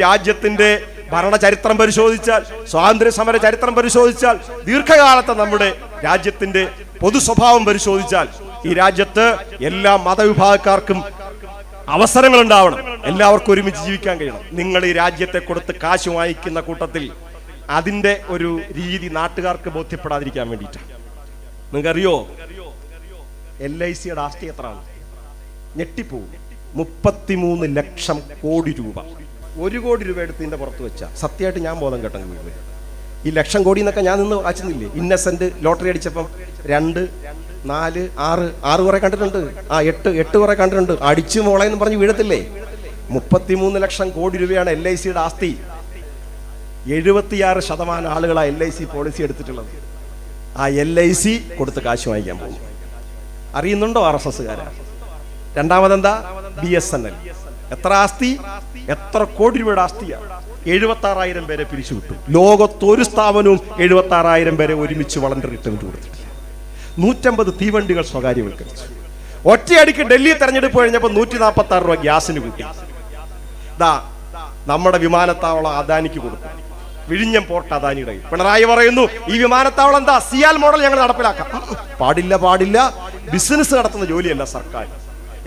രാജ്യത്തിന്റെ ഭരണചരിത്രം പരിശോധിച്ചാൽ, സ്വാതന്ത്ര്യ സമര ചരിത്രം പരിശോധിച്ചാൽ, ദീർഘകാലത്തെ നമ്മുടെ രാജ്യത്തിന്റെ പൊതു സ്വഭാവം പരിശോധിച്ചാൽ ഈ രാജ്യത്ത് എല്ലാ മതവിഭാഗക്കാർക്കും അവസരങ്ങൾ ഉണ്ടാവണം, എല്ലാവർക്കും ഒരുമിച്ച് ജീവിക്കാൻ കഴിയണം. നിങ്ങൾ ഈ രാജ്യത്തെ കൊടുത്ത് കാശ് വാങ്ങിക്കുന്ന കൂട്ടത്തിൽ അതിന്റെ ഒരു രീതി നാട്ടുകാർക്ക് ബോധ്യപ്പെടാതിരിക്കാൻ വേണ്ടിയിട്ടാണ്. നിങ്ങൾക്കറിയോ LICയുടെ ആസ്തി എത്രയാണ്? ഞെട്ടിപ്പോവും. 33 ലക്ഷം കോടി രൂപ. 1 കോടി രൂപ എടുത്ത് ഇതിന്റെ പുറത്ത് വെച്ചാൽ സത്യമായിട്ട് ഞാൻ ബോധം കേട്ടെങ്കിൽ ഈ ലക്ഷം കോടി എന്നൊക്കെ ഞാൻ നിന്ന് വായിച്ചില്ലേ. ഇന്നസെന്റ് ലോട്ടറി അടിച്ചപ്പം 2, 4, 6 കുറെ കണ്ടിട്ടുണ്ട്, 8 കുറെ കണ്ടിട്ടുണ്ട്. അടിച്ചു മോളെന്ന് പറഞ്ഞ് വീഴത്തില്ലേ. 33 ലക്ഷം കോടി രൂപയാണ് LICയുടെ ആസ്തി. 76% ആളുകളാണ് LIC പോളിസി എടുത്തിട്ടുള്ളത്. ആ LIC കൊടുത്ത് കാശ് വാങ്ങിക്കാൻ പോകും. അറിയുന്നുണ്ടോ RSSകാരാ? രണ്ടാമതെന്താ? BSNL. എത്ര ആസ്തി? എത്ര കോടി രൂപയുടെ ആസ്തിയാണ്? 76,000 പേരെ പിരിച്ചുവിട്ടു. ലോകത്തൊരു സ്ഥാപനവും 76,000 പേരെ ഒരുമിച്ച് വളണ്ടറി റിട്ടേൺ കൊടുത്തിട്ടില്ല. 150 തീവണ്ടികൾ സ്വകാര്യവൽക്കരിച്ചു. ഒറ്റയടിക്ക് ഡൽഹി തെരഞ്ഞെടുപ്പ് കഴിഞ്ഞപ്പോൾ 146 രൂപ ഗ്യാസിന് കൂട്ടി. നമ്മുടെ വിമാനത്താവളം അദാനിക്ക് കൊടുത്തു. വിഴിഞ്ഞം പോർട്ട് അദാനിയുടെ. പിണറായി പറയുന്നു ഈ വിമാനത്താവളം എന്താ സിയാൽ മോഡൽ ഞങ്ങൾ നടപ്പിലാക്കാം. പാടില്ല. ബിസിനസ് നടത്തുന്ന ജോലിയല്ല സർക്കാർ.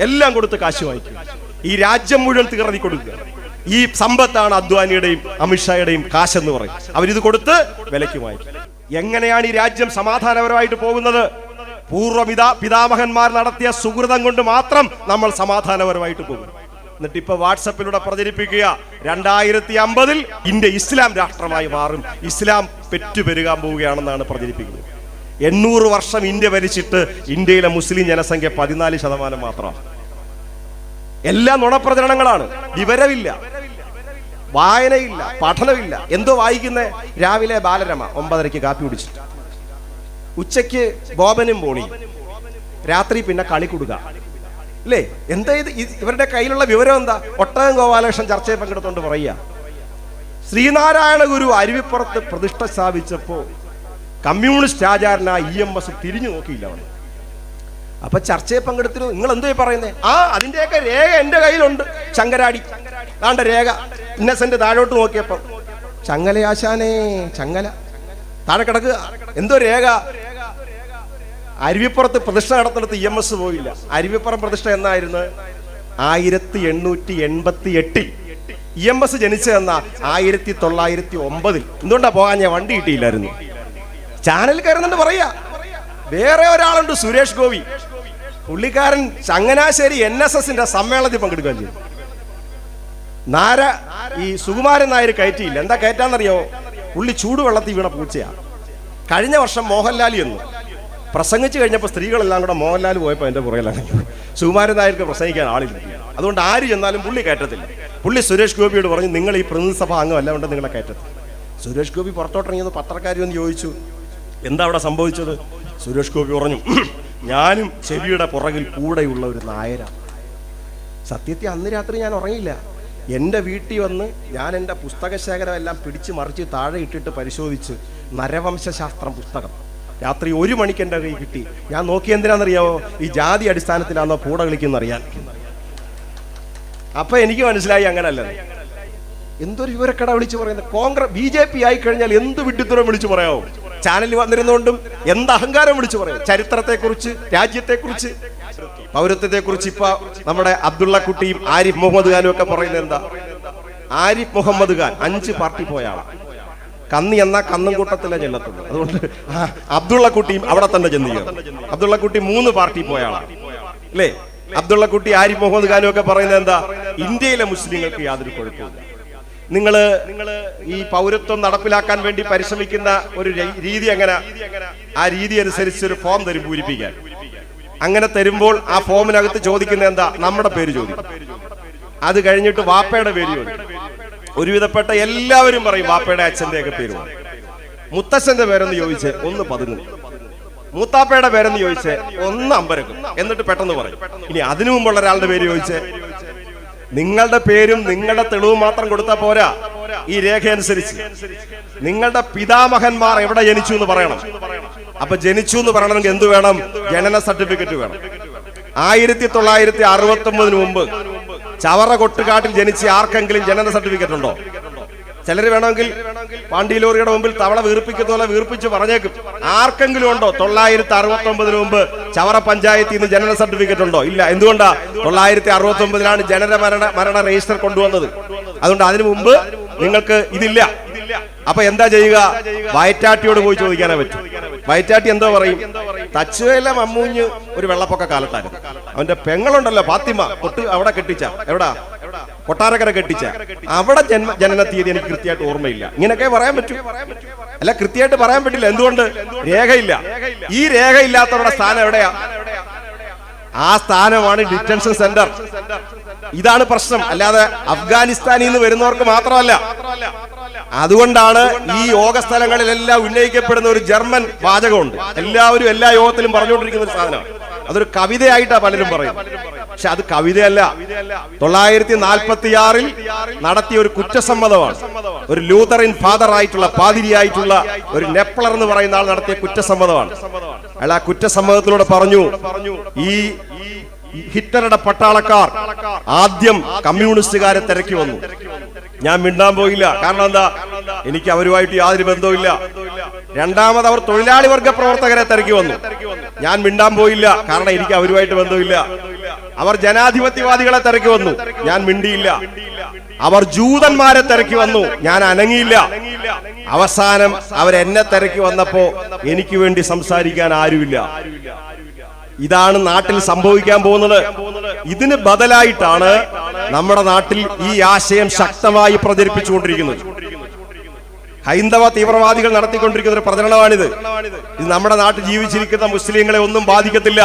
എല്ലാം കൊടുത്ത് കാശ് വാങ്ങിക്കും. ഈ രാജ്യം മുഴുവൻ തീർന്നി കൊടുക്കുക. ഈ സമ്പത്താണ് അദ്വാനിയുടെയും അമിത്ഷായുടെയും കാശെന്ന് പറയും. അവരിത് കൊടുത്ത് വിലയ്ക്ക് വാങ്ങിക്കും. എങ്ങനെയാണ് ഈ രാജ്യം സമാധാനപരമായിട്ട് പോകുന്നത്? പൂർവ്വ പിതാമഹന്മാർ നടത്തിയ സുഹൃതം കൊണ്ട് മാത്രം നമ്മൾ സമാധാനപരമായിട്ട് പോകും. എന്നിട്ട് ഇപ്പൊ വാട്സപ്പിലൂടെ പ്രചരിപ്പിക്കുക 2050 ഇന്ത്യ ഇസ്ലാം രാഷ്ട്രമായി മാറും, ഇസ്ലാം പെറ്റുപെരുകാൻ പോവുകയാണെന്നാണ് പ്രചരിപ്പിക്കുന്നത്. 800 വർഷം ഇന്ത്യ ഭരിച്ചിട്ട് ഇന്ത്യയിലെ മുസ്ലിം ജനസംഖ്യ 14% മാത്രമാണ്. എല്ലാ നുണപ്രചരണങ്ങളാണ്. വിവരമില്ല, വായനയില്ല, പഠനമില്ല. എന്തോ വായിക്കുന്നേ? രാവിലെ ബാലരമ 9:30 കാപ്പി കുടിച്ചിട്ട്, ഉച്ചയ്ക്ക് ബോബനും പോണി, രാത്രി പിന്നെ കളി കൊടുക്കുക അല്ലേ? എന്താ ഇത്? ഇവരുടെ കയ്യിലുള്ള വിവരം എന്താ? ഒട്ടകം ഗോപാലകൃഷ്ണൻ ചർച്ചയിൽ പങ്കെടുത്തോണ്ട് പറയുക, ശ്രീനാരായണ ഗുരു അരുവിപ്പുറത്ത് പ്രതിഷ്ഠ സ്ഥാപിച്ചപ്പോ കമ്മ്യൂണിസ്റ്റ് ആചാരനായ EMS തിരിഞ്ഞു നോക്കിയില്ല അവൻ. അപ്പൊ ചർച്ചയെ പങ്കെടുത്തിരുന്നു. നിങ്ങൾ എന്തോ പറയുന്നേ? അതിന്റെയൊക്കെ രേഖ എന്റെ കയ്യിലുണ്ട്. ശങ്കരാടി താണ്ട രേഖ. ഇന്നസെന്റ് താഴോട്ട് നോക്കിയപ്പോ ചങ്ങലയാശാനേ, ചങ്ങല താഴെ കിടക്കുക. എന്തോ രേഖ? അരുവിപ്പുറത്ത് പ്രതിഷ്ഠ നടത്തുന്നിടത്ത് EMS പോയില്ല. അരുവിപ്പുറം പ്രതിഷ്ഠ എന്നായിരുന്നു? 1888. EMS ജനിച്ചതെന്നാ 1909. എന്തുകൊണ്ടാ പോകാൻ? ഞാൻ വണ്ടി കിട്ടിയില്ലായിരുന്നു. ചാനൽ കയറുന്നുണ്ട് പറയാ. വേറെ ഒരാളുണ്ട്, സുരേഷ് ഗോപി. പുള്ളിക്കാരൻ ചങ്ങനാശ്ശേരി NSSന്റെ സമ്മേളനത്തിൽ പങ്കെടുക്കാൻ ചെയ്തു. ഈ സുകുമാരൻ നായർ കയറ്റിയില്ല. എന്താ കയറ്റാന്നറിയോ? പുള്ളി ചൂടുവെള്ളത്തിൽ വീണ പൂച്ചയാ. കഴിഞ്ഞ വർഷം മോഹൻലാൽ എന്ന് പ്രസംഗിച്ചു കഴിഞ്ഞപ്പോൾ സ്ത്രീകളെല്ലാം കൂടെ മോഹൻലാൽ പോയപ്പോൾ എൻ്റെ പുറകിലാണ്. സുകുമാരൻ നായർക്ക് പ്രസംഗിക്കാൻ ആളില്ല. അതുകൊണ്ട് ആര് ചെന്നാലും പുള്ളി കയറ്റത്തില്ല. പുള്ളി സുരേഷ് ഗോപിയോട് പറഞ്ഞു, നിങ്ങൾ ഈ പ്രതിനിധിസഭ അംഗമല്ല, കൊണ്ട് നിങ്ങളെ കയറ്റത്തില്ല. സുരേഷ് ഗോപി പുറത്തോട്ടിറങ്ങിയത് പത്രക്കാരി ഒന്ന് ചോദിച്ചു, എന്താ അവിടെ സംഭവിച്ചത്? സുരേഷ് ഗോപി പറഞ്ഞു, ഞാനും ചെവിയുടെ പുറകിൽ കൂടെയുള്ള ഒരു നായരാണ്. സത്യത്തിൽ അന്ന് രാത്രി ഞാൻ ഉറങ്ങിയില്ല. എൻ്റെ വീട്ടിൽ വന്ന് ഞാൻ എൻ്റെ പുസ്തകശേഖരം എല്ലാം പിടിച്ച് മറിച്ച് താഴെ ഇട്ടിട്ട് പരിശോധിച്ച് നരവംശാസ്ത്രം പുസ്തകം രാത്രി 1 മണിക്ക് എൻ്റെ കൈ കിട്ടി. ഞാൻ നോക്കി എന്തിനാണെന്നറിയാവോ? ഈ ജാതി അടിസ്ഥാനത്തിലാണോ പൂട കളിക്കുന്നറിയാൻ. അപ്പൊ എനിക്ക് മനസ്സിലായി അങ്ങനല്ല. എന്തൊരു വിവരക്കട വിളിച്ചു പറയുന്നത്. BJP ആയിക്കഴിഞ്ഞാൽ എന്ത് വിഡ്ഢിത്തരം വിളിച്ചു പറയാവോ? ചാനലിൽ വന്നിരുന്നുകൊണ്ടും എന്ത് അഹങ്കാരം വിളിച്ചു പറയാം. ചരിത്രത്തെക്കുറിച്ച്, രാജ്യത്തെക്കുറിച്ച്, പൗരത്വത്തെക്കുറിച്ച് ഇപ്പൊ നമ്മുടെ അബ്ദുള്ള കുട്ടിയും ആരിഫ് മുഹമ്മദ് ഖാനും ഒക്കെ പറയുന്നത് എന്താ? ആരിഫ് മുഹമ്മദ് ഖാൻ 5 പാർട്ടി പോയ ആളാണ്. കന്നി എന്നാ കന്നും കൂട്ടത്തിലെ ചെല്ലത്തുള്ളൂ. അതുകൊണ്ട് അബ്ദുള്ള കുട്ടിയും അവിടെ തന്നെ ചെന്ന് കയറും. അബ്ദുള്ള കുട്ടി 3 പാർട്ടി പോയ ആളാണ് അല്ലേ? അബ്ദുള്ള കുട്ടി, ആരിഫ് മുഹമ്മദ് ഖാനും ഒക്കെ പറയുന്നത് എന്താ? ഇന്ത്യയിലെ മുസ്ലിങ്ങൾക്ക് യാതൊരു കുഴപ്പമില്ല. നിങ്ങള് ഈ പൗരത്വം നടപ്പിലാക്കാൻ വേണ്ടി പരിശ്രമിക്കുന്ന ഒരു രീതി എങ്ങനെ? ആ രീതി അനുസരിച്ച് ഒരു ഫോം തരും പൂരിപ്പിക്കാൻ. അങ്ങനെ തരുമ്പോൾ ആ ഫോമിനകത്ത് ചോദിക്കുന്നത് എന്താ? നമ്മുടെ പേര് ചോദിക്കും. അത് കഴിഞ്ഞിട്ട് വാപ്പയുടെ പേര് ചോദിക്കും. ഒരുവിധപ്പെട്ട എല്ലാവരും പറയും വാപ്പയുടെ അച്ഛന്റെ ഒക്കെ പേര്. മുത്തച്ഛന്റെ പേരെന്ന് ചോദിച്ച് 1 പതുങ്ങും. മൂത്താപ്പയുടെ പേരെന്ന് ചോദിച്ച് 1 അമ്പരക്കും. എന്നിട്ട് പെട്ടെന്ന് പറയും. ഇനി അതിനു മുമ്പുള്ള ഒരാളുടെ പേര് ചോദിച്ച് നിങ്ങളുടെ പേരും നിങ്ങളുടെ തെളിവും മാത്രം കൊടുത്താൽ പോരാ. ഈ രേഖ അനുസരിച്ച് നിങ്ങളുടെ പിതാമഹന്മാർ എവിടെ ജനിച്ചു എന്ന് പറയണം. അപ്പൊ ജനിച്ചു എന്ന് പറയണമെങ്കിൽ എന്ത് വേണം? ജനന സർട്ടിഫിക്കറ്റ് വേണം. 1969 മുമ്പ് ചവറ കൊട്ടുകാട്ടിൽ ജനിച്ച് ആർക്കെങ്കിലും ജനന സർട്ടിഫിക്കറ്റ് ഉണ്ടോ? ചിലർ വേണമെങ്കിൽ പാണ്ടിയിലോറിയുടെ മുമ്പിൽ തവള വീർപ്പിക്കുന്ന പോലെ വീർപ്പിച്ച് പറഞ്ഞേക്കും. ആർക്കെങ്കിലും ഉണ്ടോ 969 മുമ്പ് ചവറ പഞ്ചായത്തിൽ നിന്ന് ജനന സർട്ടിഫിക്കറ്റ് ഉണ്ടോ? ഇല്ല. എന്തുകൊണ്ടാ? 969 ജനന മരണ രജിസ്റ്റർ കൊണ്ടുവന്നത്. അതുകൊണ്ട് അതിനു മുമ്പ് നിങ്ങൾക്ക് ഇതില്ല. അപ്പൊ എന്താ ചെയ്യുക? വയറ്റാട്ടിയോട് പോയി ചോദിക്കാനേ പറ്റും. വയറ്റാട്ടി എന്തോ പറയും? തച്ചുവേല മമ്മൂഞ്ഞ് ഒരു വെള്ളപ്പൊക്ക കാലത്തായിരുന്നു. അവന്റെ പെങ്ങളുണ്ടല്ലോ ഫാത്തിമ, അവിടെ കെട്ടിച്ച, എവിടാ? കൊട്ടാരക്കര കെട്ടിച്ച, അവിടെ ജനന തീയതി എനിക്ക് കൃത്യമായിട്ട് ഓർമ്മയില്ല. ഇങ്ങനെയൊക്കെ പറയാൻ പറ്റൂ. അല്ല, കൃത്യമായിട്ട് പറയാൻ പറ്റില്ല. എന്തുകൊണ്ട്? രേഖയില്ല. ഈ രേഖയില്ലാത്തവരുടെ സ്ഥാനം എവിടെയാ? ആ സ്ഥാനമാണ് ഡിറ്റൻഷൻ സെന്റർ. ഇതാണ് പ്രശ്നം. അല്ലാതെ അഫ്ഗാനിസ്ഥാനിൽ നിന്ന് വരുന്നവർക്ക് മാത്രമല്ല. അതുകൊണ്ടാണ് ഈ യോഗ സ്ഥലങ്ങളിലെല്ലാം ഉന്നയിക്കപ്പെടുന്ന ഒരു ജർമ്മൻ വാചകമുണ്ട്. എല്ലാവരും എല്ലാ യോഗത്തിലും പറഞ്ഞുകൊണ്ടിരിക്കുന്ന ഒരു സാധനം. അതൊരു കവിതയായിട്ടാ പലരും പറയും. പക്ഷെ അത് കവിതയല്ല. 946 നടത്തിയ ഒരു കുറ്റസമ്മതമാണ്. ഒരു ലൂതറിൻ ഫാദർ ആയിട്ടുള്ള, പാതിരിയായിട്ടുള്ള ഒരു നെപ്ലർ എന്ന് പറയുന്ന ആൾ നടത്തിയ കുറ്റസമ്മതമാണ്. അയാൾ ആ കുറ്റസമ്മതത്തിലൂടെ പറഞ്ഞു, ഈ ഹിറ്റ്ലറുടെ പട്ടാളക്കാർ ആദ്യം കമ്മ്യൂണിസ്റ്റുകാരെ തിരക്കി വന്നു. ഞാൻ മിണ്ടാൻ പോയില്ല. കാരണം എന്താ? എനിക്ക് അവരുമായിട്ട് യാതൊരു ബന്ധവുമില്ല. രണ്ടാമത് അവർ തൊഴിലാളി വർഗ പ്രവർത്തകരെ തിരക്കി വന്നു. ഞാൻ മിണ്ടാൻ പോയില്ല. കാരണം എനിക്ക് അവരുമായിട്ട് ബന്ധമില്ല. അവർ ജനാധിപത്യവാദികളെ തിരക്കി വന്നു. ഞാൻ മിണ്ടിയില്ല. അവർ ജൂതന്മാരെ തിരക്കി വന്നു. ഞാൻ അനങ്ങിയില്ല. അവസാനം അവരെന്നെ തിരക്കി വന്നപ്പോ എനിക്ക് വേണ്ടി സംസാരിക്കാൻ ആരുമില്ല. ഇതാണ് നാട്ടിൽ സംഭവിക്കാൻ പോകുന്നത്. ഇതിന് ബദലായിട്ടാണ് നമ്മുടെ നാട്ടിൽ ഈ ആശയം ശക്തമായി പ്രചരിപ്പിച്ചുകൊണ്ടിരിക്കുന്നത്. ഹൈന്ദവ തീവ്രവാദികൾ നടത്തിക്കൊണ്ടിരിക്കുന്ന ഒരു പ്രചരണമാണിത്. ഇത് നമ്മുടെ നാട്ടിൽ ജീവിച്ചിരിക്കുന്ന മുസ്ലിങ്ങളെ ഒന്നും ബാധിക്കത്തില്ല,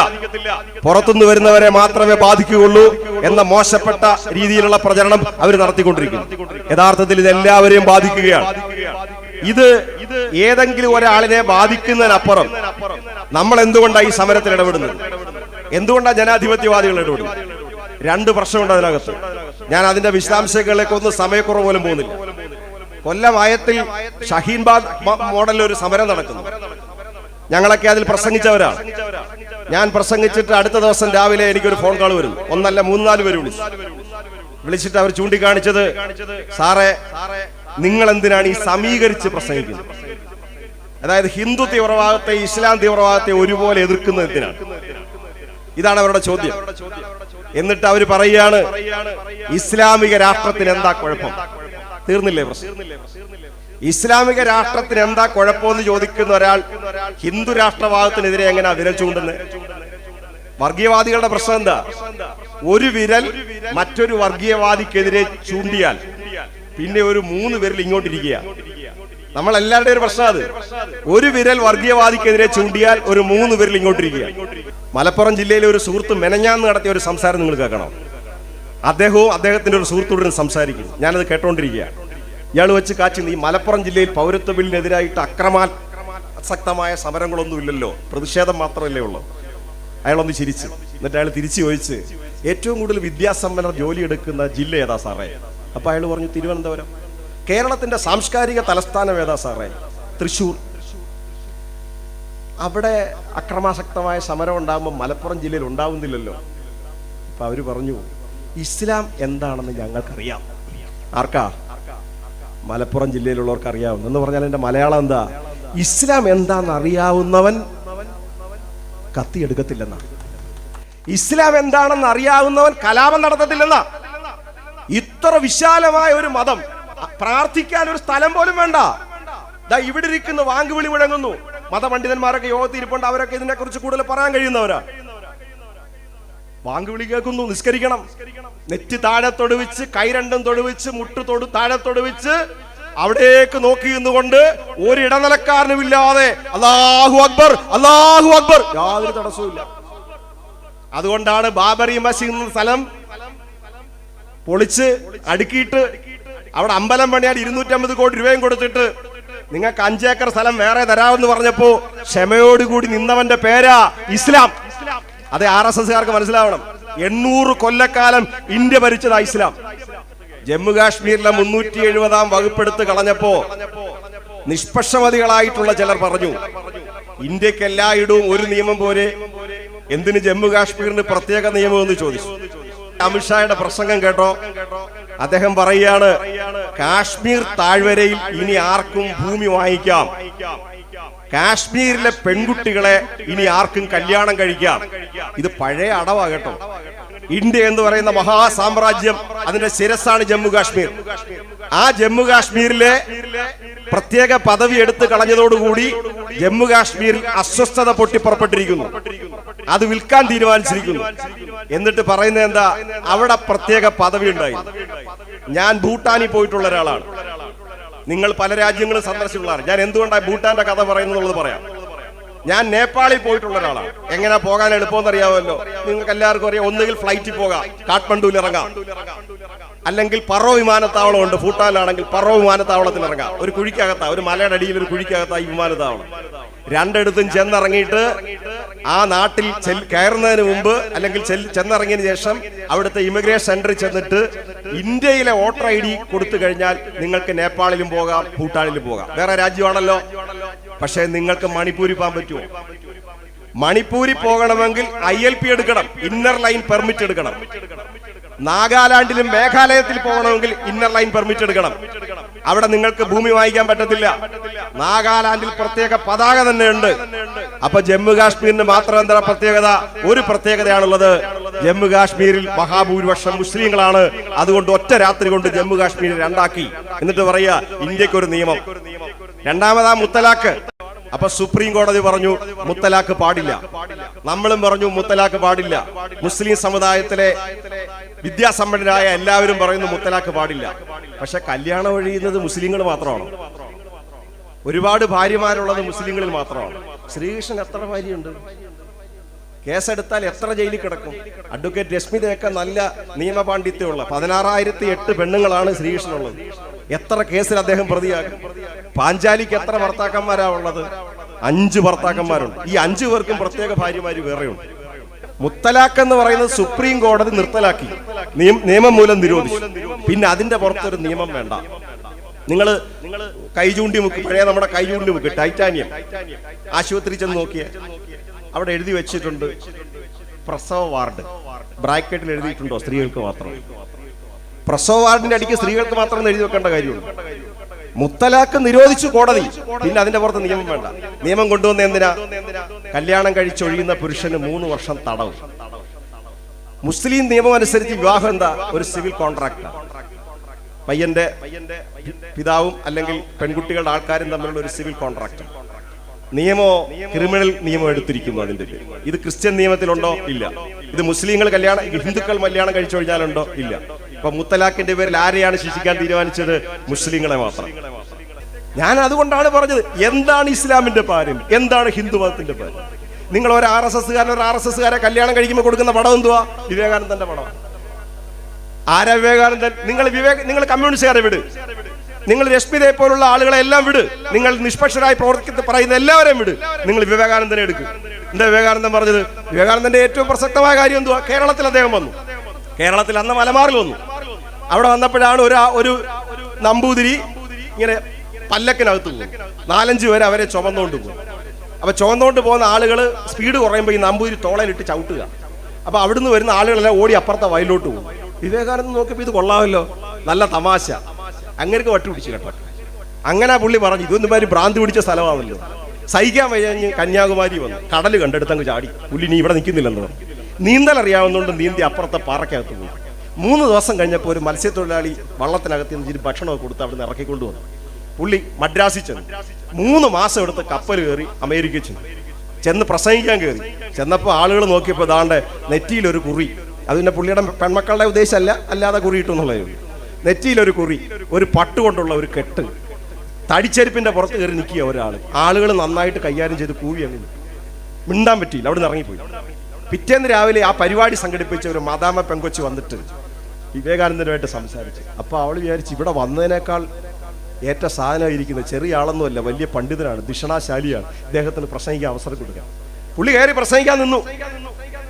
പുറത്തുനിന്ന് വരുന്നവരെ മാത്രമേ ബാധിക്കുകയുള്ളൂ എന്ന മോശപ്പെട്ട രീതിയിലുള്ള പ്രചരണം അവർ നടത്തിക്കൊണ്ടിരിക്കുന്നു. യഥാർത്ഥത്തിൽ ഇത് എല്ലാവരെയും ബാധിക്കുകയാണ്. ഇത് ഏതെങ്കിലും ഒരാളിനെ ബാധിക്കുന്നതിനപ്പുറം നമ്മൾ എന്തുകൊണ്ടാണ് ഈ സമരത്തിൽ ഇടപെടുന്നത്? എന്തുകൊണ്ടാണ് ജനാധിപത്യവാദികൾ ഇടപെടുന്നത്? രണ്ട് പ്രശ്നമുണ്ട് അതിനകത്ത്. ഞാൻ അതിന്റെ വിശദാംശങ്ങളിലേക്ക് ഒന്നും സമയക്കുറവ് പോലും പോകുന്നില്ല. കൊല്ലം ആയത്തിൽ ഷഹീൻബാഗ് മോഡലിൽ ഒരു സമരം നടക്കുന്നു. ഞങ്ങളൊക്കെ അതിൽ പ്രസംഗിച്ചവരാണ്. ഞാൻ പ്രസംഗിച്ചിട്ട് അടുത്ത ദിവസം രാവിലെ എനിക്കൊരു ഫോൺ കോൾ വരുന്നു. ഒന്നല്ല 3-4 പേര് വിളിച്ചിട്ട് അവർ ചൂണ്ടിക്കാണിച്ചത്, സാറേ നിങ്ങൾ എന്തിനാണ് ഈ സമീകരിച്ച് പ്രസംഗിക്കുന്നത്? അതായത് ഹിന്ദു തീവ്രവാദത്തെ ഇസ്ലാം തീവ്രവാദത്തെ ഒരുപോലെ എതിർക്കുന്നത് എന്തിനാണ്? ഇതാണ് അവരുടെ ചോദ്യം. എന്നിട്ട് അവർ പറയുകയാണ്, ഇസ്ലാമിക രാഷ്ട്രത്തിന് എന്താ കുഴപ്പം? തീർന്നില്ലേ പ്രശ്നം? ഇസ്ലാമിക രാഷ്ട്രത്തിന് എന്താ കുഴപ്പമെന്ന് ചോദിക്കുന്ന ഒരാൾ ഹിന്ദു രാഷ്ട്രവാദത്തിനെതിരെ എങ്ങനെ വിരൽ ചൂണ്ടുന്നത്? വർഗീയവാദികളുടെ പ്രശ്നം എന്താ? ഒരു വിരൽ മറ്റൊരു വർഗീയവാദിക്കെതിരെ ചൂണ്ടിയാൽ പിന്നെ ഒരു 3 വിരൽ ഇങ്ങോട്ടിരിക്കുക. നമ്മളെല്ലാവരുടെയും ഒരു പ്രശ്നം അത്. ഒരു വിരൽ വർഗീയവാദിക്കെതിരെ ചൂണ്ടിയാൽ ഒരു 3 വിരൽ ഇങ്ങോട്ടിരിക്കുക. മലപ്പുറം ജില്ലയിലെ ഒരു സുഹൃത്ത് മെനഞ്ഞാന്ന് നടത്തിയ ഒരു സംസാരം നിങ്ങൾ കേൾക്കണം. അദ്ദേഹവും അദ്ദേഹത്തിന്റെ ഒരു സുഹൃത്തോടും സംസാരിക്കും. ഞാനത് കേട്ടോണ്ടിരിക്കുക. ഇയാൾ വെച്ച് കാച്ചി, ഈ മലപ്പുറം ജില്ലയിൽ പൗരത്വ ബില്ലിനെതിരായിട്ട് അക്രമാസക്തമായ സമരങ്ങളൊന്നും ഇല്ലല്ലോ, പ്രതിഷേധം മാത്രമല്ലേ ഉള്ളൂ. അയാളൊന്ന് ചിരിച്ച്, എന്നിട്ട് അയാൾ തിരിച്ചു ചോദിച്ച്, ഏറ്റവും കൂടുതൽ വിദ്യാസമ്പന്നർ ജോലി എടുക്കുന്ന ജില്ല ഏതാ സാറേ? അപ്പൊ അയാൾ പറഞ്ഞു, തിരുവനന്തപുരം. കേരളത്തിന്റെ സാംസ്കാരിക തലസ്ഥാനം ഏതാ സാറേ? തൃശ്ശൂർ. അവിടെ അക്രമാസക്തമായ സമരം ഉണ്ടാകുമ്പോൾ മലപ്പുറം ജില്ലയിൽ ഉണ്ടാവുന്നില്ലല്ലോ. അപ്പൊ അവര് പറഞ്ഞു, ഇസ്ലാം എന്താണെന്ന് ഞങ്ങൾക്കറിയാം. ആർക്കാ? മലപ്പുറം ജില്ലയിലുള്ളവർക്ക് അറിയാവും എന്ന് പറഞ്ഞാൽ എന്റെ മലയാളം എന്താ? ഇസ്ലാം എന്താന്ന് അറിയാവുന്നവൻ കത്തിയെടുക്കത്തില്ലെന്നാ. ഇസ്ലാം എന്താണെന്ന് അറിയാവുന്നവൻ കലാപം നടത്തത്തില്ലെന്നാ. ഇത്ര വിശാലമായ ഒരു മതം, പ്രാർത്ഥിക്കാൻ ഒരു സ്ഥലം പോലും വേണ്ട. ഇവിടെ ഇരിക്കുന്ന വാങ്കുവിളി മുഴങ്ങുന്നു. മതപണ്ഡിതന്മാരൊക്കെ യോഗത്തിൽ ഇരിപ്പുണ്ട്. അവരൊക്കെ ഇതിനെ കുറിച്ച് കൂടുതൽ പറയാൻ കഴിയുന്നവരാ. വാങ്കുവിളി കേൾക്കുന്നു, നിസ്കരിക്കണം. നെറ്റ് താഴെ തൊടുവിച്ച്, കൈ രണ്ടും തൊടുവിച്ച്, മുട്ട് താഴെ തൊടുവിച്ച് അവിടേക്ക് നോക്കി നിന്നുകൊണ്ട് ഒരു ഇടനിലക്കാരനുമില്ലാതെ അല്ലാഹു അക്ബർ, അല്ലാഹു അക്ബർ, യാതൊരു തടസ്സവുമില്ല. അതുകൊണ്ടാണ് ബാബറി മസ്ജിദ് എന്ന സ്ഥലം പൊളിച്ച് അടുക്കിയിട്ട് അവിടെ അമ്പലം പണിയാൻ 250 കോടി രൂപയും കൊടുത്തിട്ട് നിങ്ങൾക്ക് 5 ഏക്കർ സ്ഥലം വേറെ തരാമെന്ന് പറഞ്ഞപ്പോ ക്ഷമയോടുകൂടി നിന്നവന്റെ പേരാ ഇസ്ലാം. അതെ, RSSകാർക്ക് മനസ്സിലാവണം. 800 കൊല്ലക്കാലം ഇന്ത്യ ഭരിച്ചതാ ഇസ്ലാം. ജമ്മു കാശ്മീരിലെ 370-ാം വകുപ്പെടുത്ത് കളഞ്ഞപ്പോ നിഷ്പക്ഷമതികളായിട്ടുള്ള ചിലർ പറഞ്ഞു, ഇന്ത്യക്ക് എല്ലായിടവും ഒരു നിയമം പോരെ, എന്തിന് ജമ്മു കാശ്മീരിന് പ്രത്യേക നിയമം എന്ന് ചോദിച്ചു. അമിത്ഷായുടെ പ്രസംഗം കേട്ടോ? അദ്ദേഹം പറയുകയാണ്, കാശ്മീർ താഴ്വരയിൽ ഇനി ആർക്കും ഭൂമി വാങ്ങിക്കാം, കാശ്മീരിലെ പെൺകുട്ടികളെ ഇനി ആർക്കും കല്യാണം കഴിക്കാം. ഇത് പഴയ അടവാ കേട്ടോ. ഇന്ത്യ എന്ന് പറയുന്ന മഹാസാമ്രാജ്യം, അതിന്റെ ശിരസാണ് ജമ്മു കാശ്മീർ. ആ ജമ്മു കാശ്മീരിലെ പ്രത്യേക പദവി എടുത്തു കളഞ്ഞതോടുകൂടി ജമ്മു കാശ്മീരിൽ അസ്വസ്ഥത പൊട്ടിപ്പുറപ്പെട്ടിരിക്കുന്നു. അത് വിൽക്കാൻ തീരുമാനിച്ചിരിക്കുന്നു. എന്നിട്ട് പറയുന്നത് എന്താ? അവിടെ പ്രത്യേക പദവി ഉണ്ടായി. ഞാൻ ഭൂട്ടാനിൽ പോയിട്ടുള്ള ഒരാളാണ്. നിങ്ങൾ പല രാജ്യങ്ങളും സന്ദർശിച്ചുള്ളതാണ്. ഞാൻ എന്തുകൊണ്ടാണ് ഭൂട്ടാന്റെ കഥ പറയുന്നത് പറയാം. ഞാൻ നേപ്പാളിൽ പോയിട്ടുള്ള ഒരാളാണ്. എങ്ങനെ പോകാൻ എളുപ്പമെന്ന് അറിയാമല്ലോ നിങ്ങൾക്ക് എല്ലാവർക്കും അറിയാം. ഒന്നുകിൽ ഫ്ലൈറ്റിൽ പോകാം, കാഠ്മണ്ഡുവിൽ ഇറങ്ങാം, അല്ലെങ്കിൽ പറോ വിമാനത്താവളം ഉണ്ട്. ഭൂട്ടാനിലാണെങ്കിൽ പറോ വിമാനത്താവളത്തിൽ ഇറങ്ങാം. ഒരു കുഴിക്കകത്താ, ഒരു മലയുടെ അടിയിൽ ഒരു കുഴിക്കകത്താ ഈ വിമാനത്താവളം. രണ്ടിടത്തും ചെന്നിറങ്ങിയിട്ട് ആ നാട്ടിൽ കയറുന്നതിന് മുമ്പ് അല്ലെങ്കിൽ ചെന്നിറങ്ങിയതിന് ശേഷം അവിടുത്തെ ഇമിഗ്രേഷൻ സെന്ററിൽ ചെന്നിട്ട് ഇന്ത്യയിലെ വോട്ടർ ID കൊടുത്തു കഴിഞ്ഞാൽ നിങ്ങൾക്ക് നേപ്പാളിലും പോകാം, ഭൂട്ടാനിലും പോകാം. വേറെ രാജ്യമാണല്ലോ. പക്ഷേ നിങ്ങൾക്ക് മണിപ്പൂരിൽ പോകാൻ പറ്റുമോ? മണിപ്പൂരിൽ പോകണമെങ്കിൽ ILP എടുക്കണം, ഇന്നർ ലൈൻ പെർമിറ്റ് എടുക്കണം. നാഗാലാൻഡിലും മേഘാലയത്തിൽ പോകണമെങ്കിൽ ഇന്നർ ലൈൻ പെർമിറ്റ് എടുക്കണം. അവിടെ നിങ്ങൾക്ക് ഭൂമി വാങ്ങിക്കാൻ പറ്റത്തില്ല. നാഗാലാൻഡിൽ പ്രത്യേക പതാക തന്നെ ഉണ്ട്. അപ്പൊ ജമ്മു കാശ്മീരിന് മാത്രം എന്താ പ്രത്യേകത? ഒരു പ്രത്യേകതയാണുള്ളത്. ജമ്മു കാശ്മീരിൽ മഹാഭൂരിപക്ഷം മുസ്ലിങ്ങളാണ്. അതുകൊണ്ട് ഒറ്റ രാത്രി കൊണ്ട് ജമ്മു കാശ്മീർ രണ്ടാക്കി. എന്നിട്ട് പറയാ ഇന്ത്യക്ക് ഒരു നിയമം. രണ്ടാമതാ മുത്തലാഖ്. അപ്പൊ സുപ്രീം കോടതി പറഞ്ഞു മുത്തലാഖ് പാടില്ല. നമ്മളും പറഞ്ഞു മുത്തലാഖ് പാടില്ല. മുസ്ലിം സമുദായത്തിലെ വിദ്യാസമ്പന്നരായ എല്ലാവരും പറയുന്നു മുത്തലാഖ് പാടില്ല. പക്ഷെ കല്യാണം ഒഴിയുന്നത് മുസ്ലിങ്ങൾ മാത്രമാണ്. ഒരുപാട് ഭാര്യമാരുള്ളത് മുസ്ലിങ്ങളിൽ മാത്രമാണ്. ശ്രീകൃഷ്ണൻ എത്ര ഭാര്യയുണ്ട്? കേസെടുത്താൽ എത്ര ജയിലിൽ കിടക്കും? അഡ്വക്കേറ്റ് രശ്മിതയൊക്കെ നല്ല നിയമപാണ്ഡിത്യമുള്ള 16,008 പെണ്ണുങ്ങളാണ് ശ്രീകൃഷ്ണനുള്ളത്. എത്ര കേസിൽ അദ്ദേഹം പ്രതിയാകും? പാഞ്ചാലിക്ക് എത്ര ഭർത്താക്കന്മാരാ ഉള്ളത്? 5 ഭർത്താക്കന്മാരുണ്ട്. ഈ 5 പേർക്കും പ്രത്യേക ഭാര്യമാര് വേറെയുണ്ട്. മുത്തലാഖ് എന്ന് പറയുന്നത് സുപ്രീം കോടതി നിർത്തലാക്കി, നിയമം മൂലം നിരോധിച്ചു. പിന്നെ അതിന്റെ പുറത്തൊരു നിയമം വേണ്ട. നിങ്ങൾ കൈചൂണ്ടി മുക്ക്, പഴയ നമ്മുടെ കൈചൂണ്ടി മുക്ക്, ടൈറ്റാനിയം ആശുപത്രി ചെന്ന് നോക്കിയ അവിടെ എഴുതി വെച്ചിട്ടുണ്ട് പ്രസവ വാർഡ്. ബ്രാക്കറ്റിൽ എഴുതിയിട്ടുണ്ടോ സ്ത്രീകൾക്ക് മാത്രം? പ്രസവ വാർഡിന്റെ അടിക്ക് സ്ത്രീകൾക്ക് മാത്രം എഴുതി വെക്കേണ്ട കാര്യമുണ്ട്. മുത്തലാഖ് നിരോധിച്ചു കോടതി. പിന്നെ അതിന്റെ പുറത്ത് നിയമം വേണ്ട. നിയമം കൊണ്ടുവന്ന എന്തിനാ? കല്യാണം കഴിച്ചൊഴിയുന്ന പുരുഷന് 3 വർഷം തടവ്. മുസ്ലിം നിയമം അനുസരിച്ച് വിവാഹം എന്താ? ഒരു സിവിൽ കോൺട്രാക്ട്. പയ്യന്റെ പിതാവും അല്ലെങ്കിൽ പെൺകുട്ടികളുടെ ആൾക്കാരും തമ്മിലുള്ള ഒരു സിവിൽ കോൺട്രാക്ട്. നിയമോ ക്രിമിനൽ നിയമം എടുത്തിരിക്കുന്നു അതിന്റെ പേര്. ഇത് ക്രിസ്ത്യൻ നിയമത്തിലുണ്ടോ? ഇല്ല. ഇത് മുസ്ലിങ്ങൾ ഹിന്ദുക്കൾ കല്യാണം കഴിച്ചു കഴിഞ്ഞാലുണ്ടോ? ഇല്ല. അപ്പൊ മുത്തലാഖിന്റെ പേരിൽ ആരെയാണ് ശിക്ഷിക്കാൻ തീരുമാനിച്ചത്? മുസ്ലിങ്ങളെ മാത്രം. ഞാൻ അതുകൊണ്ടാണ് പറഞ്ഞത്, എന്താണ് ഇസ്ലാമിന്റെ പാരമ്പര്യം, എന്താണ് ഹിന്ദു മതത്തിന്റെ പാരമ്പര്യം? നിങ്ങൾ ഒരു RSSകാരെ കല്യാണം കഴിക്കുമ്പോൾ കൊടുക്കുന്ന പടം എന്തുവാ? വിവേകാനന്ദന്റെ പടം. ആരാ വിവേകാനന്ദൻ? നിങ്ങൾ കമ്മ്യൂണിസ്റ്റുകാരെ വിട്, നിങ്ങൾ രശ്മിതയെ പോലുള്ള ആളുകളെ എല്ലാം വിട്, നിങ്ങൾ നിഷ്പക്ഷരായി പറയുന്ന എല്ലാവരെയും വിട്. നിങ്ങൾ വിവേകാനന്ദനെ എടുക്കും. എന്താ വിവേകാനന്ദൻ പറഞ്ഞത്? വിവേകാനന്ദന്റെ ഏറ്റവും പ്രസക്തമായ കാര്യം എന്തുവാ? കേരളത്തിൽ അദ്ദേഹം വന്നു. കേരളത്തിൽ അന്ന് മലബാറിൽ വന്നു. അവിടെ വന്നപ്പോഴാണ് ഒരു നമ്പൂതിരി ഇങ്ങനെ പല്ലക്കിനകത്ത് പോകും. 4-5 പേര് അവരെ ചുമന്നുകൊണ്ട് പോകും. അപ്പൊ ചുമന്നുകൊണ്ട് പോകുന്ന ആളുകൾ സ്പീഡ് കുറയുമ്പോൾ ഈ നമ്പൂതിരി തോളയിലിട്ട് ചവിട്ടുക. അപ്പൊ അവിടുന്ന് വരുന്ന ആളുകളെല്ലാം ഓടി അപ്പുറത്തെ വയലോട്ട് പോകും. വിവേകാനന്ദൻ നോക്കിയപ്പോൾ ഇത് കൊള്ളാമല്ലോ, നല്ല തമാശ, അങ്ങനെയൊക്കെ വട്ടുപിടിച്ചു കേട്ടോ. അങ്ങനെ പുള്ളി പറഞ്ഞു ഇതൊന്നുമാതിരി ഭ്രാന്തി പിടിച്ച സ്ഥലമാണല്ലോ. സഹിക്കാൻ വയ്യ. കന്യാകുമാരി വന്നു, കടൽ കണ്ടെടുത്തങ്ങ് ചാടി. പുള്ളി നീ ഇവിടെ നിൽക്കുന്നില്ലെന്ന് പറഞ്ഞു. നീന്തൽ അറിയാവുന്നതുകൊണ്ട് നീന്തി അപ്പുറത്തെ പാറക്കകത്ത് പോയി. 3 ദിവസം കഴിഞ്ഞപ്പോൾ ഒരു മത്സ്യത്തൊഴിലാളി വള്ളത്തിനകത്ത് നിന്ന് ഭക്ഷണമൊക്കെ കൊടുത്ത് അവിടെ നിന്ന് ഇറക്കിക്കൊണ്ടുവന്നു. പുള്ളി മദ്രാസിൽ ചെന്നു. 3 മാസം എടുത്ത് കപ്പൽ കയറി അമേരിക്കയിൽ ചെന്ന് പ്രസംഗിക്കാൻ കയറി. ചെന്നപ്പോൾ ആളുകൾ നോക്കിയപ്പോൾ ദാണ്ടെ നെറ്റിയിലൊരു കുറി. അത് പിന്നെ പുള്ളിയുടെ പെൺമക്കളുടെ ഉദ്ദേശമല്ല, അല്ലാതെ കുറിയിട്ടുന്നുള്ളൂ. നെറ്റിയിലൊരു കുറി, ഒരു പട്ടുകൊണ്ടുള്ള ഒരു കെട്ട്, തടിച്ചെരുപ്പിന്റെ പുറത്ത് കയറി നിൽക്കുക ഒരാൾ. ആളുകൾ നന്നായിട്ട് കൈകാര്യം ചെയ്ത് കൂവി അങ്ങനെ മിണ്ടാൻ പറ്റിയില്ല, അവിടെ നിന്ന് ഇറങ്ങിപ്പോയി. പിറ്റേന്ന് രാവിലെ ആ പരിപാടി സംഘടിപ്പിച്ച ഒരു മദാമ പെങ്കൊച്ച് വന്നിട്ട് വിവേകാനന്ദനുമായിട്ട് സംസാരിച്ചു. അപ്പൊ അവൾ വിചാരിച്ചു ഇവിടെ വന്നതിനേക്കാൾ ഏറ്റ സാധനമായിരിക്കുന്നത് ചെറിയ ആളൊന്നുമല്ല, വലിയ പണ്ഡിതനാണ്, ദിഷണാശാലിയാണ്, ഇദ്ദേഹത്തിന് പ്രസംഗിക്കാൻ അവസരം കൊടുക്കാം. പുള്ളി കയറി പ്രസംഗിക്കാൻ നിന്നു.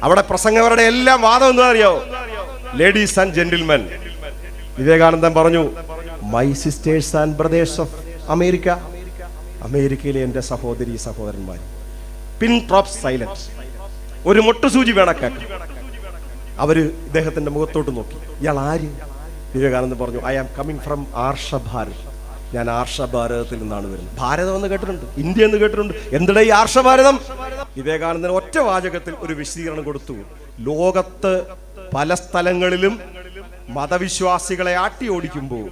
അവിടെ പ്രസംഗവരുടെ എല്ലാം വാദം എന്താ അറിയാവോ? Ladies and gentlemen. വിവേകാനന്ദൻ പറഞ്ഞു my sisters and brothers of America, അമേരിക്കയിലെ എൻ്റെ സഹോദരി സഹോദരന്മാർ. പിൻ ഡ്രോപ്പ് സൈലൻസ്, ഒരു മുട്ടുസൂചി വേണം കേൾക്കാം. അവര് ഇദ്ദേഹത്തിന്റെ മുഖത്തോട്ട് നോക്കി. ഇയാൾ ആര്? വിവേകാനന്ദൻ പറഞ്ഞു, ഐ ആം കമ്മിങ് ഫ്രം ആർഷഭാരത്. ഞാൻ ആർഷഭാരതത്തിൽ നിന്നാണ് വരുന്നത്. ഭാരതം എന്ന് കേട്ടിട്ടുണ്ട്, ഇന്ത്യ എന്ന് കേട്ടിട്ടുണ്ട്, എന്തിനാ ഈ ആർഷഭാരതം? വിവേകാനന്ദൻ ഒറ്റ വാചകത്തിൽ ഒരു വിശദീകരണം കൊടുത്തു. ലോകത്ത് പല സ്ഥലങ്ങളിലും മതവിശ്വാസികളെ ആട്ടി ഓടിക്കുമ്പോൾ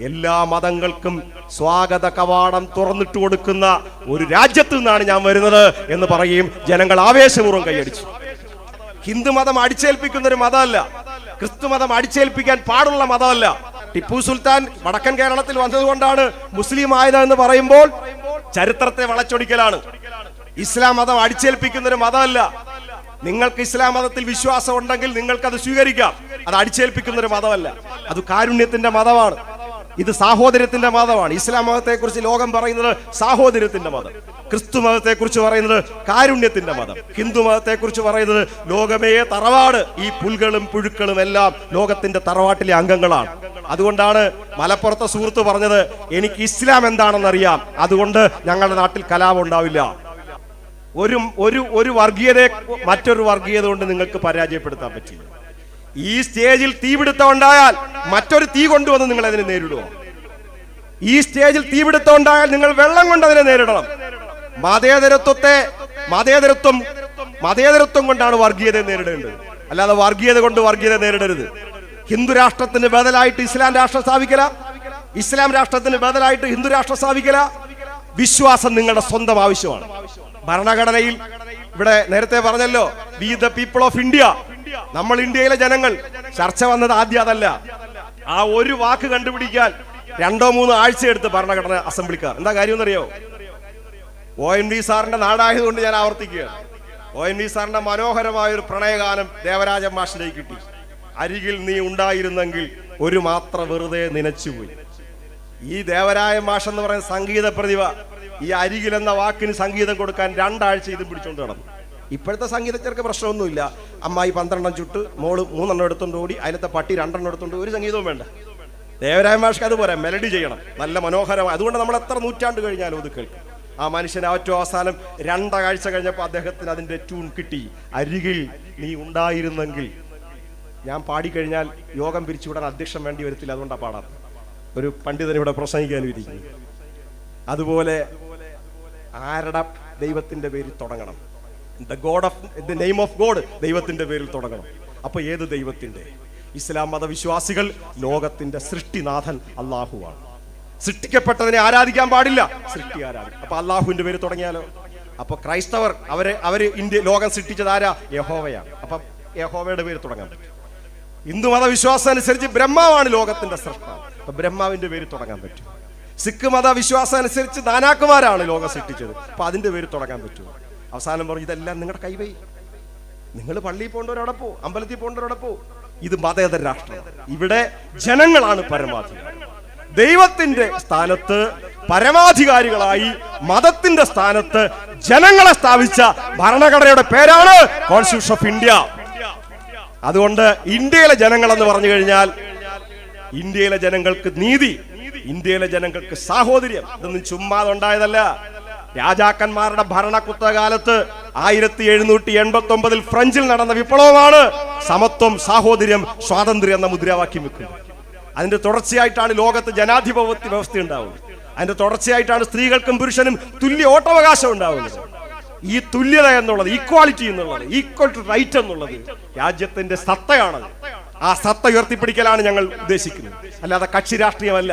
എല്ലാ മതങ്ങൾക്കും സ്വാഗത കവാടം തുറന്നിട്ട് കൊടുക്കുന്ന ഒരു രാജ്യത്ത് നിന്നാണ് ഞാൻ വരുന്നത് എന്ന് പറയുകയും ജനങ്ങൾ ആവേശപൂർവ്വം കൈയടിച്ചു. ഹിന്ദു മതം അടിച്ചേൽപ്പിക്കുന്ന ഒരു മതമല്ല, ക്രിസ്തു മതം അടിച്ചേൽപ്പിക്കാൻ പാടുള്ള മതമല്ല. ടിപ്പു സുൽത്താൻ വടക്കൻ കേരളത്തിൽ വന്നതുകൊണ്ടാണ് മുസ്ലിം ആയതെന്ന് പറയുമ്പോൾ ചരിത്രത്തെ വളച്ചൊടിക്കലാണ്. ഇസ്ലാം മതം അടിച്ചേൽപ്പിക്കുന്ന ഒരു മതമല്ല. നിങ്ങൾക്ക് ഇസ്ലാം മതത്തിൽ വിശ്വാസം ഉണ്ടെങ്കിൽ നിങ്ങൾക്ക് അത് സ്വീകരിക്കാം. അത് അടിച്ചേൽപ്പിക്കുന്ന ഒരു മതമല്ല, അത് കാരുണ്യത്തിന്റെ മതമാണ്. ഇത് സാഹോദര്യത്തിന്റെ മതമാണ്. ഇസ്ലാം മതത്തെ കുറിച്ച് ലോകം പറയുന്നത് സാഹോദര്യത്തിന്റെ മതം, ക്രിസ്തു മതത്തെ കുറിച്ച് പറയുന്നത് കാരുണ്യത്തിന്റെ മതം, ഹിന്ദു മതത്തെ കുറിച്ച് പറയുന്നത് ലോകമേ തറവാട്, ഈ പുൽകളും പുഴുക്കളും എല്ലാം ലോകത്തിന്റെ തറവാട്ടിലെ അംഗങ്ങളാണ്. അതുകൊണ്ടാണ് മലപ്പുറത്തെ സുഹൃത്ത് പറഞ്ഞത്, എനിക്ക് ഇസ്ലാം എന്താണെന്നറിയാം, അതുകൊണ്ട് ഞങ്ങളുടെ നാട്ടിൽ കലാപം ഉണ്ടാവില്ല. ഒരു വർഗീയതയെ മറ്റൊരു വർഗീയത കൊണ്ട് നിങ്ങൾക്ക് പരാജയപ്പെടുത്താൻ പറ്റില്ല. ഈ സ്റ്റേജിൽ തീപിടുത്തം ഉണ്ടായാൽ മറ്റൊരു തീ കൊണ്ടുവന്ന് നിങ്ങൾ അതിനെ നേരിടുമോ? ഈ സ്റ്റേജിൽ തീപിടുത്തം ഉണ്ടായാൽ നിങ്ങൾ വെള്ളം കൊണ്ട് അതിനെ നേരിടണം. മതേതരത്വം കൊണ്ടാണ് വർഗീയതയെ നേരിടേണ്ടത്, അല്ലാതെ വർഗീയത കൊണ്ട് വർഗീയത നേരിടരുത്. ഹിന്ദു രാഷ്ട്രത്തിന് ബദലായിട്ട് ഇസ്ലാം രാഷ്ട്രം സ്ഥാപിക്കല, ഇസ്ലാം രാഷ്ട്രത്തിന് ബദലായിട്ട് ഹിന്ദു രാഷ്ട്രം സ്ഥാപിക്കല. വിശ്വാസം നിങ്ങളുടെ സ്വന്തം ആവശ്യമാണ്. ഭരണഘടനയിൽ ഇവിടെ നേരത്തെ പറഞ്ഞല്ലോ, we the people of India, നമ്മൾ ഇന്ത്യയിലെ ജനങ്ങൾ. ചർച്ച വന്നത് ആദ്യം അതല്ല. ആ ഒരു വാക്ക് കണ്ടുപിടിക്കാൻ 2-3 ആഴ്ച എടുത്ത് ഭരണഘടന അസംബ്ലിക്കാർ. എന്താ കാര്യം എന്നറിയോ? ONV സാറിന്റെ നാടായതുകൊണ്ട് ഞാൻ ആവർത്തിക്കുകയാണ്. ONV സാറിന്റെ മനോഹരമായ ഒരു പ്രണയഗാനം ദേവരാജൻ മാഷിലേക്ക് കിട്ടി. അരികിൽ നീ ഉണ്ടായിരുന്നെങ്കിൽ ഒരു മാത്ര വെറുതെ നനച്ചുപോയി. ഈ ദേവരായ മാഷ് എന്ന് പറയുന്ന സംഗീത പ്രതിഭ ഈ അരികിൽ എന്ന വാക്കിന് സംഗീതം കൊടുക്കാൻ 2 ആഴ്ച ഇതും പിടിച്ചോണ്ട് നടന്നു. ഇപ്പോഴത്തെ സംഗീതജ്ഞർക്ക് പ്രശ്നമൊന്നുമില്ല. അമ്മായി 12 ചുട്ട്, മോള് 3 എടുത്തോണ്ട് ഓടി, അതിലത്തെ പട്ടി 2 എടുത്തോണ്ട്, ഒരു സംഗീതവും വേണ്ട. ദേവരായ മാഷ്ക്ക് അതുപോലെ മെലഡി ചെയ്യണം, നല്ല മനോഹരമായി. അതുകൊണ്ട് നമ്മൾ എത്ര നൂറ്റാണ്ട് കഴിഞ്ഞാലും അത് കേൾക്കും. ആ മനുഷ്യന് ഏറ്റവും അവസാനം 2 ആഴ്ച കഴിഞ്ഞപ്പോൾ അദ്ദേഹത്തിന് അതിന്റെ ട്യൂൺ കിട്ടി. അരികിൽ നീ ഉണ്ടായിരുന്നെങ്കിൽ. ഞാൻ പാടിക്കഴിഞ്ഞാൽ യോഗം പിരിച്ചുവിടാൻ അധ്യക്ഷൻ വേണ്ടി വരത്തില്ല, അതുകൊണ്ടാണ് പാടാം. ഒരു പണ്ഡിതൻ ഇവിടെ പ്രസംഗിക്കാനും ഇരിക്കുന്നു. അതുപോലെ ആരുടെ ദൈവത്തിന്റെ പേരിൽ തുടങ്ങണം? ദ നെയിം ഓഫ് ഗോഡ്, ദൈവത്തിന്റെ പേരിൽ തുടങ്ങണം. അപ്പൊ ഏത് ദൈവത്തിന്റെ? ഇസ്ലാം മതവിശ്വാസികൾ ലോകത്തിന്റെ സൃഷ്ടിനാഥൻ അള്ളാഹുവാണ്. സൃഷ്ടിക്കപ്പെട്ടതിനെ ആരാധിക്കാൻ പാടില്ല, സൃഷ്ടി ആരാധിക്കും. അപ്പൊ അള്ളാഹുവിന്റെ പേര് തുടങ്ങിയാലോ? അപ്പൊ ക്രൈസ്തവർ അവര് ഇന്ത്യ ലോകം സൃഷ്ടിച്ചത് ആരാ? യഹോവയാണ്. അപ്പൊ യഹോവയുടെ പേര് തുടങ്ങാൻ പറ്റും. ഹിന്ദു മതവിശ്വാസം അനുസരിച്ച് ബ്രഹ്മാവാണ് ലോകത്തിന്റെ സൃഷ്ടാവ്, അപ്പൊ ബ്രഹ്മാവിന്റെ പേര് തുടങ്ങാൻ പറ്റും. സിഖ് മതവിശ്വാസം അനുസരിച്ച് നാനാക്കുമാരാണ് ലോകം സൃഷ്ടിച്ചത്, അപ്പൊ അതിന്റെ പേര് തുടങ്ങാൻ പറ്റും. അവസാനം പറഞ്ഞു, ഇതെല്ലാം നിങ്ങളുടെ കൈവൈ. നിങ്ങൾ പള്ളിയിൽ പോകേണ്ടവരവിടെ പോ, അമ്പലത്തിൽ പോകേണ്ടവരവിടെ പോ. ഇത് മതേതര രാഷ്ട്രം. ഇവിടെ ജനങ്ങളാണ് പരമാധികാരി. ദൈവത്തിന്റെ സ്ഥാനത്ത് പരമാധികാരികളായി മതത്തിന്റെ സ്ഥാനത്ത് ജനങ്ങളെ സ്ഥാപിച്ച ഭരണഘടനയുടെ പേരാണ് കോൺസ്റ്റിറ്റ്യൂഷൻ ഓഫ് ഇന്ത്യ. അതുകൊണ്ട് ഇന്ത്യയിലെ ജനങ്ങൾ എന്ന് പറഞ്ഞു കഴിഞ്ഞാൽ ഇന്ത്യയിലെ ജനങ്ങൾക്ക് നീതി, ഇന്ത്യയിലെ ജനങ്ങൾക്ക് സാഹോദര്യം. ഇതൊന്നും ചുമ്മാതെ ഉണ്ടായതല്ല. രാജാക്കന്മാരുടെ ഭരണകുത്തകാലത്ത് 1789 ഫ്രഞ്ചിൽ നടന്ന വിപ്ലവമാണ് സമത്വം, സാഹോദര്യം, സ്വാതന്ത്ര്യം എന്ന മുദ്രാവാക്യം വെക്കുന്നത്. അതിന്റെ തുടർച്ചയായിട്ടാണ് ലോകത്ത് ജനാധിപത്യ വ്യവസ്ഥ ഉണ്ടാവുന്നത്. അതിന്റെ തുടർച്ചയായിട്ടാണ് സ്ത്രീകൾക്കും പുരുഷനും തുല്യ വോട്ടവകാശം ഉണ്ടാവുന്നത്. ഈ തുല്യത എന്നുള്ളത്, ഈക്വാലിറ്റി എന്നുള്ളത്, ഈക്വൽ ടു റൈറ്റ് എന്നുള്ളത് രാജ്യത്തിന്റെ സത്തയാണ്. ആ സത്ത ഉയർത്തിപ്പിടിക്കലാണ് ഞങ്ങൾ ഉദ്ദേശിക്കുന്നത്, അല്ലാതെ കക്ഷി രാഷ്ട്രീയമല്ല.